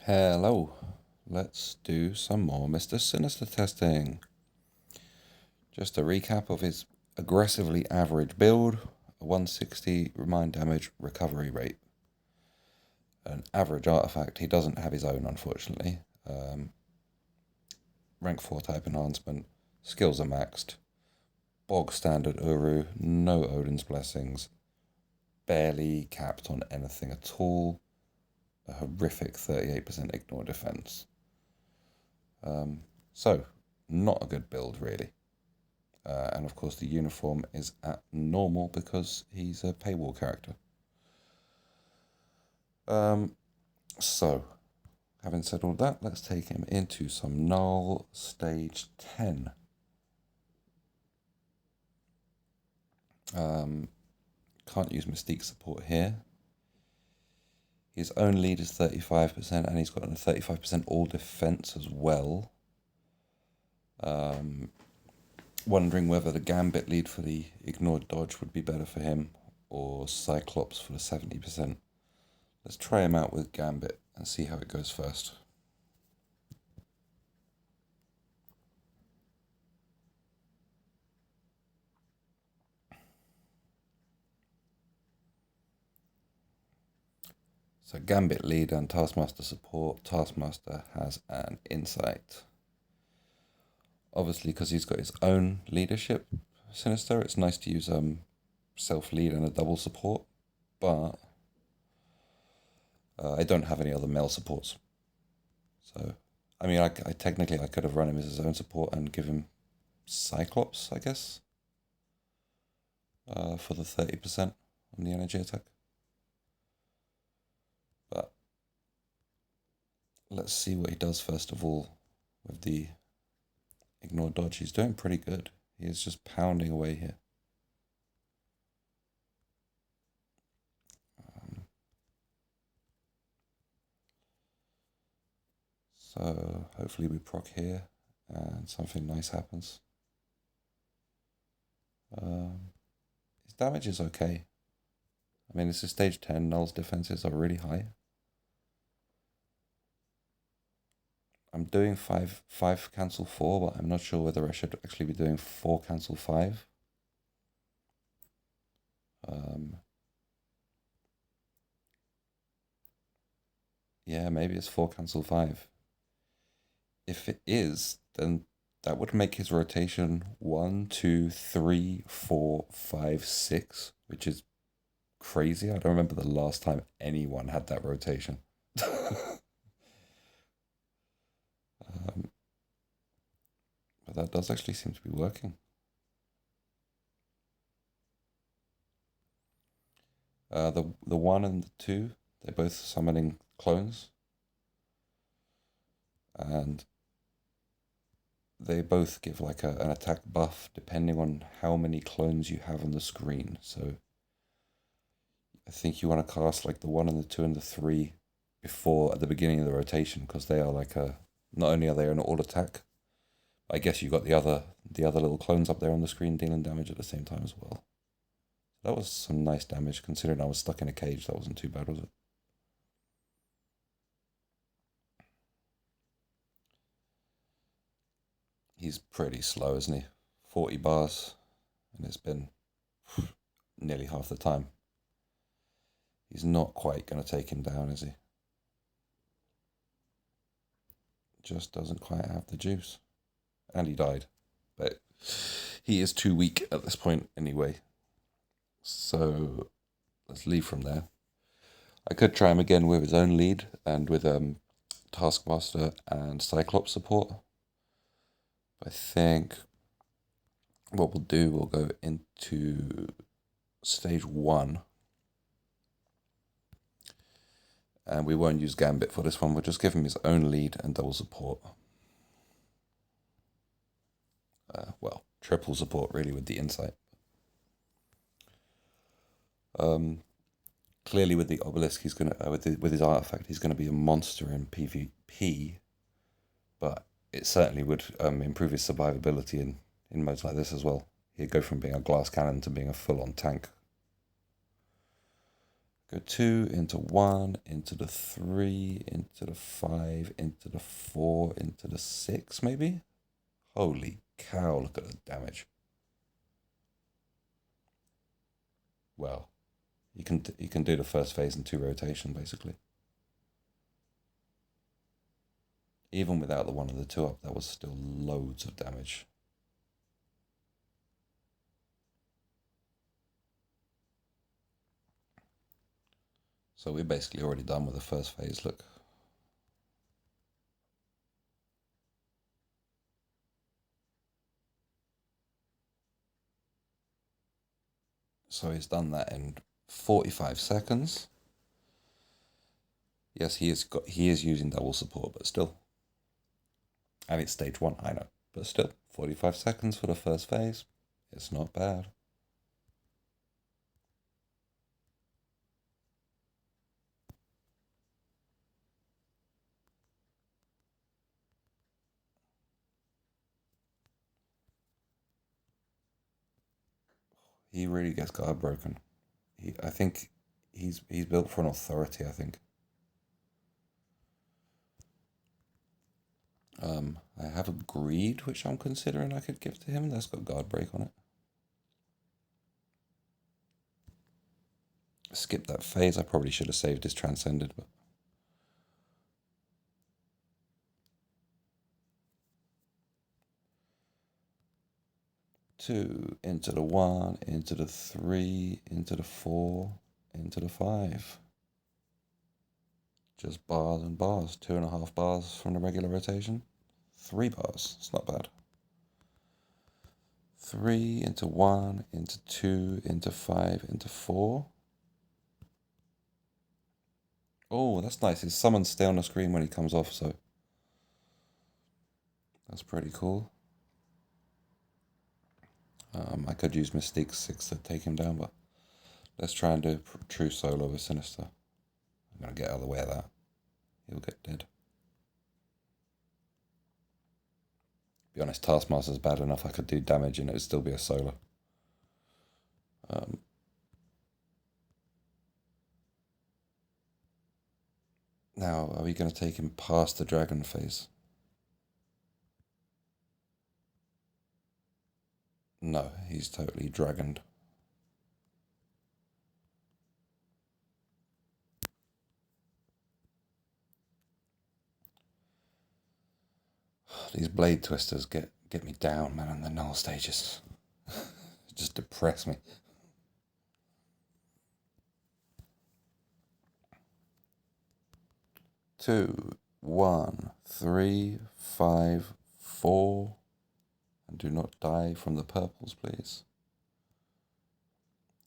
Hello, let's do some more Mr. Sinister testing. Just a recap of his aggressively average build, a 160 remind damage recovery rate. An average artifact, he doesn't have his own unfortunately. Rank 4 type enhancement, skills are maxed, bog standard Uru, no Odin's blessings, barely capped on anything at all, a horrific 38% ignore defense. So, not a good build really. And of course the uniform is at normal because he's a paywall character. So, having said all that, let's take him into some Null Stage 10. Can't use Mystique support here. His own lead is 35%, and he's got a 35% all defense as well. Wondering whether the Gambit lead for the ignored dodge would be better for him, or Cyclops for the 70%. Let's try him out with Gambit and see how it goes first. So Gambit lead and Taskmaster support. Taskmaster has an insight. Obviously, because he's got his own leadership, Sinister, it's nice to use self-lead and a double support, but I don't have any other male supports. So, I mean, I technically I could have run him as his own support and give him Cyclops, I guess, for the 30% on the energy attack. But let's see what he does first of all with the ignore dodge. He's doing pretty good. He is just pounding away here. So hopefully we proc here and something nice happens. His damage is okay. I mean, this is stage 10. Null's defenses are really high. I'm doing 5 cancel 4, but I'm not sure whether I should actually be doing 4 cancel 5. Yeah, maybe it's 4 cancel 5. If it is, then that would make his rotation 1, 2, 3, 4, 5, 6, which is crazy. I don't remember the last time anyone had that rotation. But that does actually seem to be working. The 1 and the 2, they're both summoning clones. And they both give like an attack buff depending on how many clones you have on the screen. So I think you want to cast like the 1 and the 2 and the 3 before at the beginning of the rotation, because they are like not only are they an all attack, I guess you got the other little clones up there on the screen dealing damage at the same time as well. That was some nice damage considering I was stuck in a cage. That wasn't too bad, was it? He's pretty slow, isn't he? 40 bars, and it's been nearly half the time. He's not quite going to take him down, is he? Just doesn't quite have the juice. And he died. But he is too weak at this point anyway. So let's leave from there. I could try him again with his own lead and with Taskmaster and Cyclops support. I think what we'll do, we'll go into stage 1. And we won't use Gambit for this one. We'll just give him his own lead and double support. Well, triple support really with the insight. Clearly with the obelisk, he's gonna with his artifact, he's gonna be a monster in PvP. But it certainly would improve his survivability in modes like this as well. He'd go from being a glass cannon to being a full-on tank. Go 2 into 1, into the 3, into the 5, into the 4, into the 6, maybe? Holy cow, look at the damage. Well, you can do the first phase in 2 rotation, basically. Even without the 1 and the 2 up, that was still loads of damage. So we're basically already done with the first phase, look. So he's done that in 45 seconds. Yes, he is using double support, but still. And it's stage 1, I know. But still, 45 seconds for the first phase. It's not bad. He really gets guard broken. I think he's built for an authority, I think. I have a greed, which I'm considering I could give to him. That's got guard break on it. Skip that phase. I probably should have saved his transcended, but 2 into the 1, into the 3, into the 4, into the 5. Just bars and bars. 2.5 bars from the regular rotation. 3 bars. It's not bad. 3 into 1, into 2, into 5, into 4. Oh, that's nice. His summons stay on the screen when he comes off, so that's pretty cool. I could use Mystique 6 to take him down, but let's try and do true solo with Sinister. I'm going to get out of the way of that. He'll get dead. Be honest, Taskmaster's bad enough I could do damage and it would still be a solo. Now, are we going to take him past the dragon phase? No, he's totally dragoned. These blade twisters get me down, man, on the null stages. Just depress me. 2, 1, 3, 5, 4. And do not die from the purples, please.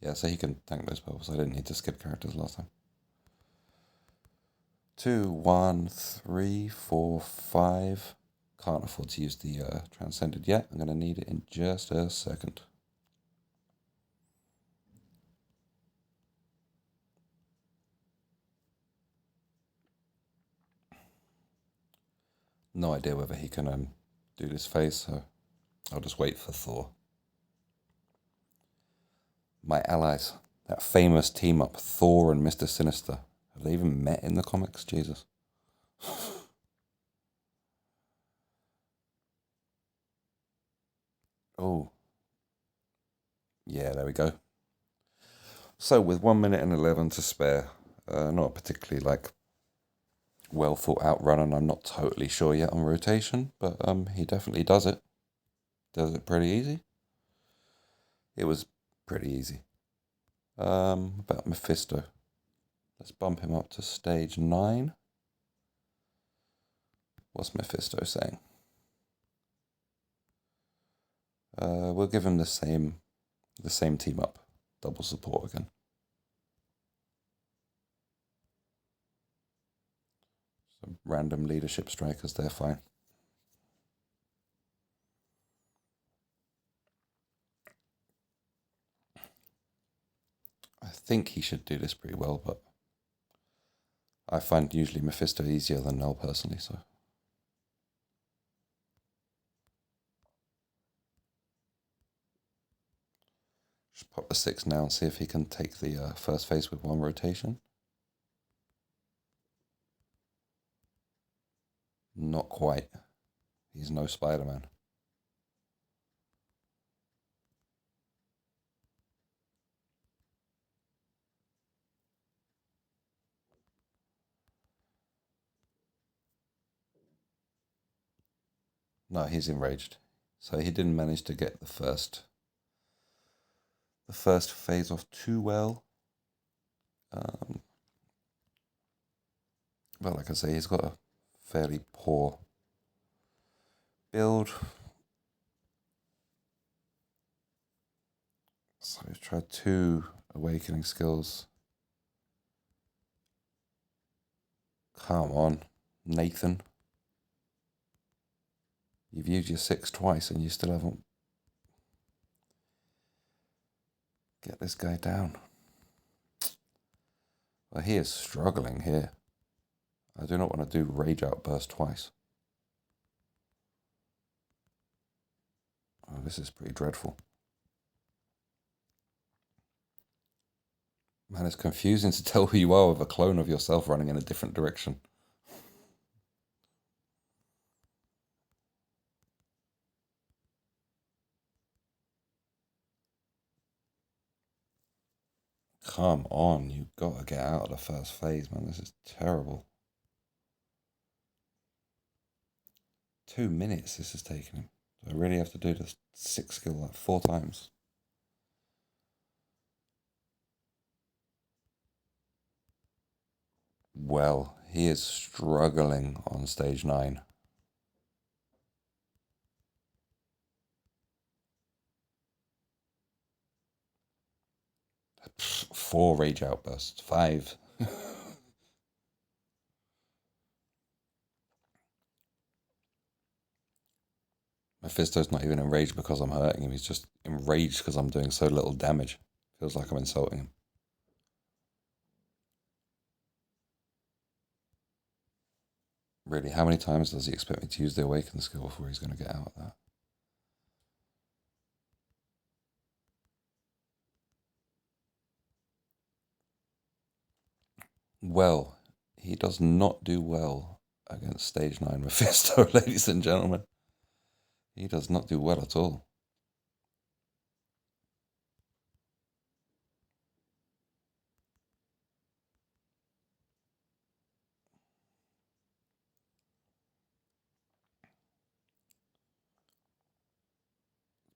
Yeah, so he can tank those purples. I didn't need to skip characters last time. 2, 1, 3, 4, 5. Can't afford to use the Transcended yet. I'm going to need it in just a second. No idea whether he can do this phase, so I'll just wait for Thor. My allies, that famous team up, Thor and Mr. Sinister. Have they even met in the comics? Jesus. Oh. Yeah, there we go. So with 1 minute and 11 to spare, not particularly well thought out run, and I'm not totally sure yet on rotation, but he definitely does it. Does it pretty easy. It was pretty easy. About Mephisto. Let's bump him up to stage 9. What's Mephisto saying? We'll give him the same team up. Double support again. Some random leadership strikers, they're fine. I think he should do this pretty well, but I find usually Mephisto easier than Null personally, so. Just Pop the 6 now and see if he can take the first phase with one rotation. Not quite. He's no Spider-Man. No, he's enraged. So he didn't manage to get the first phase off too well. But like I say, he's got a fairly poor build. So he's tried 2 awakening skills. Come on, Nathan. You've used your 6 twice and you still haven't. Get this guy down. Well, he is struggling here. I do not want to do Rage Outburst twice. Oh, this is pretty dreadful. Man, it's confusing to tell who you are with a clone of yourself running in a different direction. Come on, you gotta get out of the first phase, man. This is terrible. 2 minutes this is taking him. Do I really have to do the 6 skill like 4 times? Well, he is struggling on stage 9. Pfft, 4 rage outbursts. 5. Mephisto's not even enraged because I'm hurting him. He's just enraged because I'm doing so little damage. Feels like I'm insulting him. Really, how many times does he expect me to use the awaken skill before he's going to get out of that? Well, he does not do well against stage 9 Mephisto, ladies and gentlemen. He does not do well at all.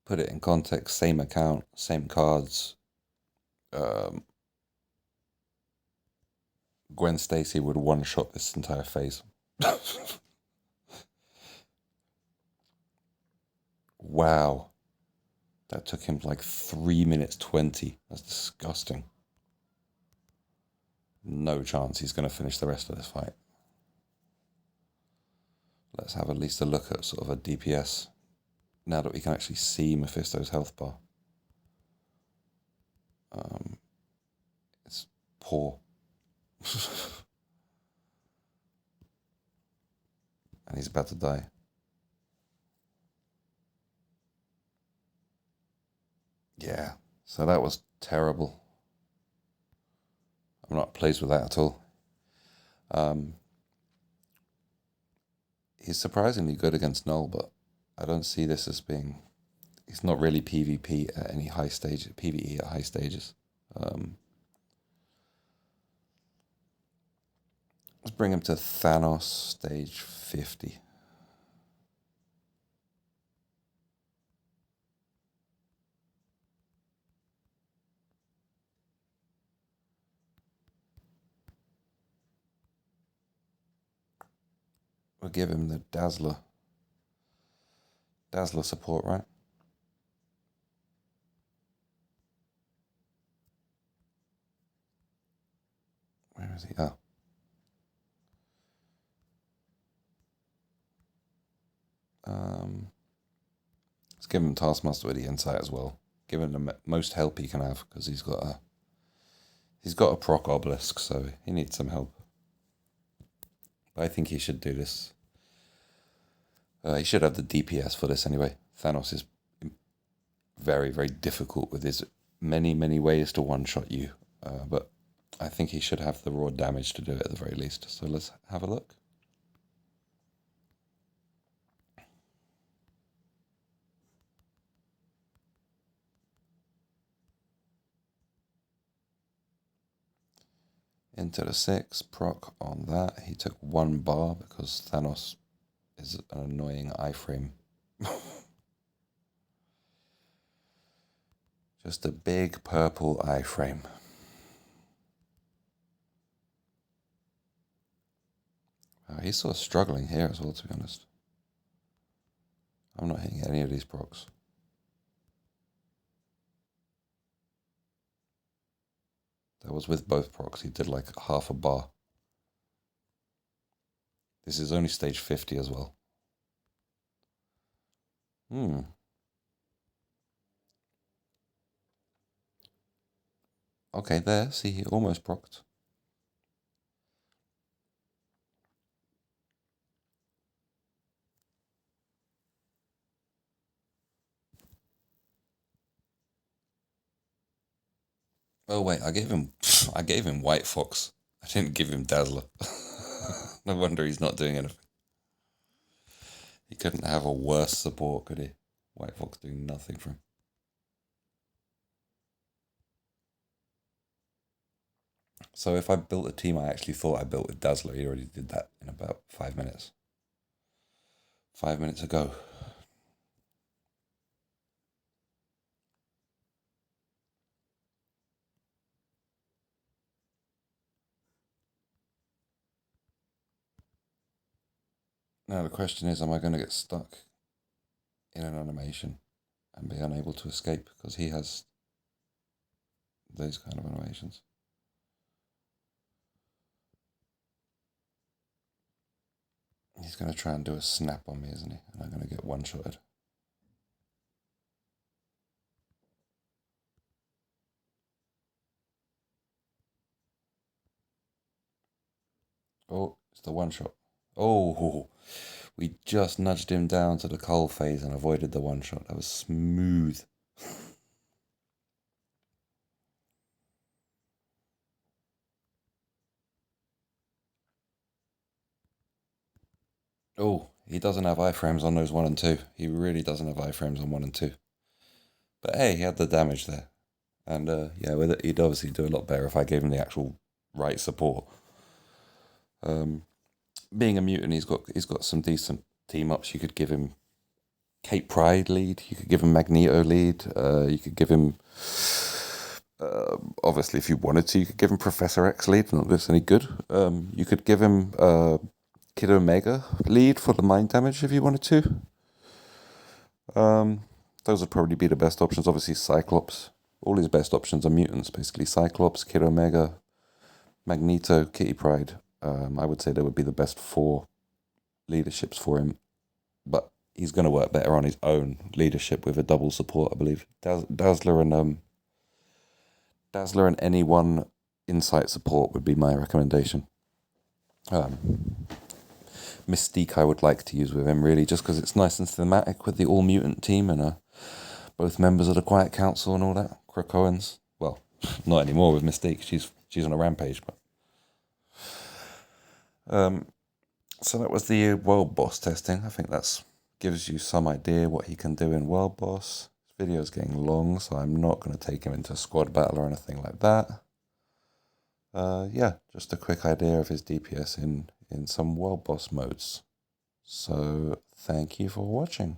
Put it in context, same account, same cards. Gwen Stacy would one-shot this entire phase. Wow. That took him like 3 minutes 20. That's disgusting. No chance he's going to finish the rest of this fight. Let's have at least a look at sort of a DPS now that we can actually see Mephisto's health bar. It's poor. And he's about to die. Yeah, so that was terrible. I'm not pleased with that at all. He's surprisingly good against Null, but I don't see this as being... He's not really PvP at any high stage, PvE at high stages. Let's bring him to Thanos stage 50. We'll give him the Dazzler. Dazzler support, right? Where is he? Oh. Let's give him Taskmaster with the insight as well. Give him the most help he can have because he's got a proc obelisk, so he needs some help. But I think he should do this. He should have the DPS for this anyway. Thanos is very, very difficult with his many, many ways to one-shot you, but I think he should have the raw damage to do it at the very least. So let's have a look. Into the 6, proc on that. He took 1 bar because Thanos is an annoying iframe. Just a big purple iframe. He's sort of struggling here as well, to be honest. I'm not hitting any of these procs. That was with both procs. He did like half a bar. This is only stage 50 as well. Okay, there. See, he almost procced. Oh wait, I gave him White Fox. I didn't give him Dazzler. No wonder he's not doing anything. He couldn't have a worse support, could he? White Fox doing nothing for him. So if I built a team I actually thought I built with Dazzler, he already did that in about 5 minutes. 5 minutes ago. Now the question is, am I going to get stuck in an animation and be unable to escape? Because he has those kind of animations. He's going to try and do a snap on me, isn't he? And I'm going to get one-shotted. Oh, it's the one-shot. Oh, we just nudged him down to the cull phase and avoided the one-shot. That was smooth. Oh, he doesn't have iframes on those 1 and 2. He really doesn't have iframes on 1 and 2. But hey, he had the damage there. And yeah, with it, he'd obviously do a lot better if I gave him the actual right support. Being a mutant, he's got some decent team ups. You could give him Cape Pride lead. You could give him Magneto lead. You could give him, obviously, if you wanted to, you could give him Professor X lead. Not this any good. You could give him Kid Omega lead for the mind damage if you wanted to. Those would probably be the best options. Obviously, Cyclops. All his best options are mutants, basically. Cyclops, Kid Omega, Magneto, Kitty Pryde. I would say they would be the best 4 leaderships for him. But he's going to work better on his own leadership with a double support, I believe. Dazzler and any one insight support would be my recommendation. Mystique I would like to use with him, really, just because it's nice and thematic with the all-mutant team and both members of the Quiet Council and all that. Krakoans. Well, not anymore with Mystique. She's on a rampage, but... So that was the World Boss testing. I think that gives you some idea what he can do in World Boss. This video's getting long, so I'm not going to take him into squad battle or anything like that. Yeah, just a quick idea of his DPS in some World Boss modes. So thank you for watching.